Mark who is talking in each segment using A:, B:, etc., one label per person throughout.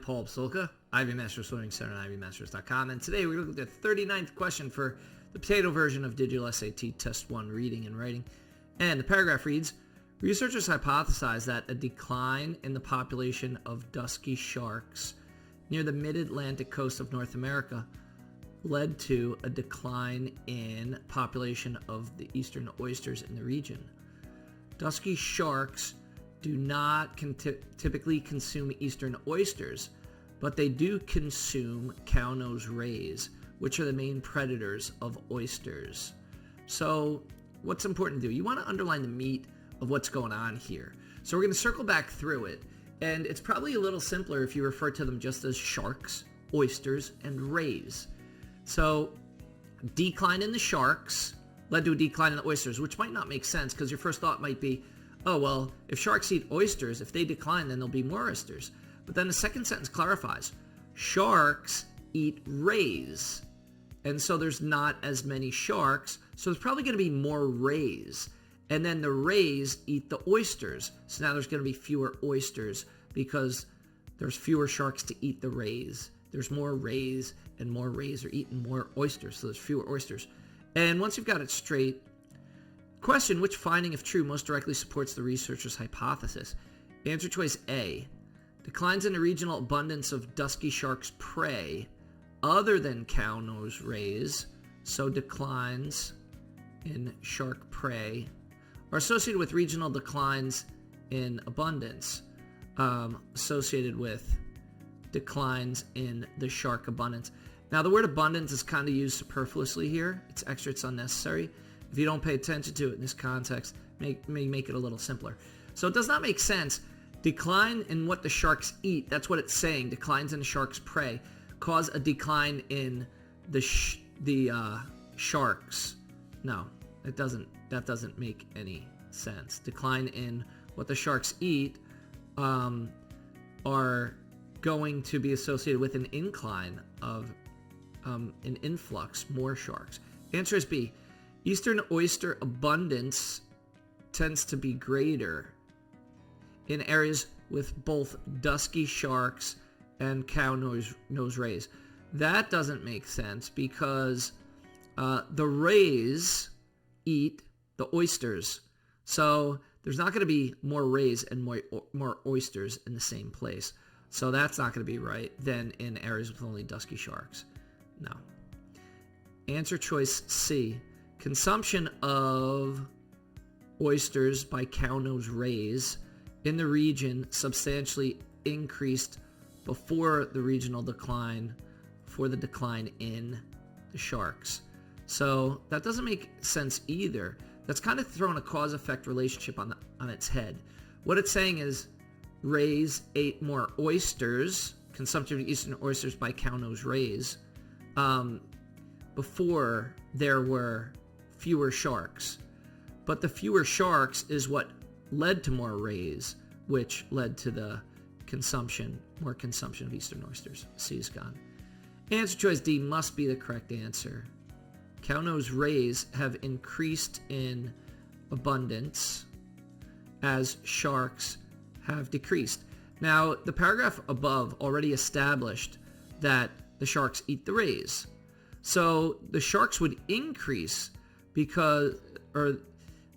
A: Paul Psolka, Ivy Masters Swimming Center at ivymasters.com, and today we're looking at the 39th question for the potato version of Digital SAT Test 1 Reading and Writing. And the paragraph reads, researchers hypothesize that a decline in the population of dusky sharks near the mid-Atlantic coast of North America led to a decline in population of the eastern oysters in the region. Dusky sharks do not typically consume eastern oysters, but they do consume cownose rays, which are the main predators of oysters. So what's important to do? You want to underline the meat of what's going on here. So we're going to circle back through it, and it's probably a little simpler if you refer to them just as sharks, oysters, and rays. So decline in the sharks led to a decline in the oysters, which might not make sense because your first thought might be, oh, well, if sharks eat oysters, if they decline, then there'll be more oysters. But then the second sentence clarifies, sharks eat rays. And so there's not as many sharks, so there's probably going to be more rays. And then the rays eat the oysters. So now there's going to be fewer oysters because there's fewer sharks to eat the rays. There's more rays, and more rays are eating more oysters, so there's fewer oysters. And once you've got it straight, question, which finding, if true, most directly supports the researcher's hypothesis? Answer choice A, declines in the regional abundance of dusky sharks' prey other than cownose rays, so declines in shark prey, are associated with regional declines in abundance, associated with declines in the shark abundance. Now, the word abundance is kind of used superfluously here. It's extra, it's unnecessary. If you don't pay attention to it in this context, may make it a little simpler. So it does not make sense. Decline in what the sharks eat, that's what it's saying. Declines in the shark's prey cause a decline in the sharks. No, it doesn't. That doesn't make any sense. Decline in what the sharks eat are going to be associated with an incline of an influx, more sharks. Answer is B. Eastern oyster abundance tends to be greater in areas with both dusky sharks and cownose rays. That doesn't make sense because the rays eat the oysters. So there's not going to be more rays and more oysters in the same place. So that's not going to be right than in areas with only dusky sharks. No. Answer choice C. Consumption of oysters by cownose rays in the region substantially increased before the regional decline for the decline in the sharks. So that doesn't make sense either. That's kind of throwing a cause-effect relationship on its head. What it's saying is rays ate more oysters, consumption of eastern oysters by cownose rays, before there were fewer sharks. But the fewer sharks is what led to more rays, which led to the more consumption of eastern oysters. C is gone. Answer choice D must be the correct answer. Cownose rays have increased in abundance as sharks have decreased. Now, the paragraph above already established that the sharks eat the rays. So the sharks would increase the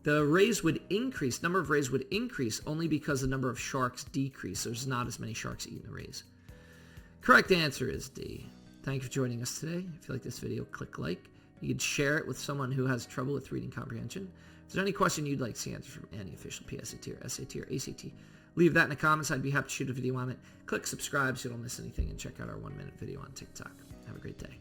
A: rays would increase, number of rays would increase only because the number of sharks decrease. There's not as many sharks eating the rays. Correct answer is D. Thank you for joining us today. If you like this video, click like. You can share it with someone who has trouble with reading comprehension. If there's any question you'd like to see answered from any official PSAT or SAT or ACT, leave that in the comments. I'd be happy to shoot a video on it. Click subscribe so you don't miss anything, and check out our 1-minute video on TikTok. Have a great day.